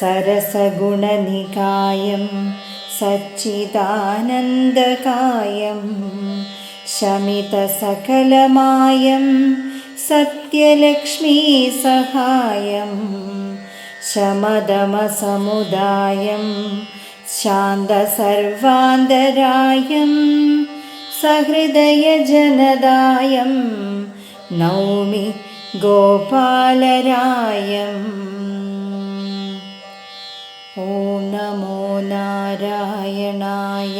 सरसगुणनिकायं सच्चिदानन्दकायं शमितसकलमायं सत्यलक्ष्मीसहायं शमदमसमुदायं शान्तसर्वान्तरायं सहृदयजनदायं नौमि गोपालरायम्। ॐ नमो नारायणाय।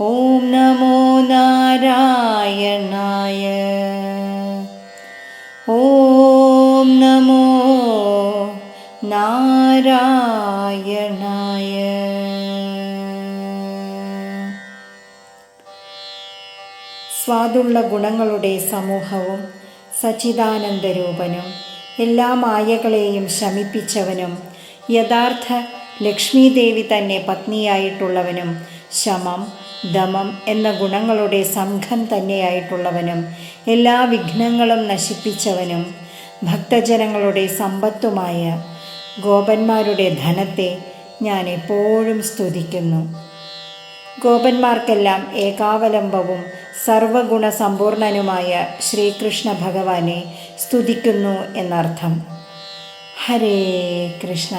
ॐ नमो नारायणाय। ॐ नमो നാരായണായ. സ്വാദുള്ള ഗുണങ്ങളുടെ സമൂഹവും സച്ചിദാനന്ദരൂപനും എല്ലാ മായകളെയും ശമിപ്പിച്ചവനും യഥാർത്ഥ ലക്ഷ്മീദേവി തന്നെ പത്നിയായിട്ടുള്ളവനും ശമം ദമം എന്ന ഗുണങ്ങളുടെ സംഘം തന്നെയായിട്ടുള്ളവനും എല്ലാ വിഘ്നങ്ങളും നശിപ്പിച്ചവനും ഭക്തജനങ്ങളുടെ സമ്പത്തുമായ ഗോപന്മാരുടെ ധനത്തെ ഞാൻ എപ്പോഴും സ്തുതിക്കുന്നു. ഗോപന്മാർക്കെല്ലാം ഏകാവലംബവും സർവഗുണസമ്പൂർണനുമായ ശ്രീകൃഷ്ണ ഭഗവാനെ സ്തുതിക്കുന്നു എന്നർത്ഥം. ഹരേ കൃഷ്ണ.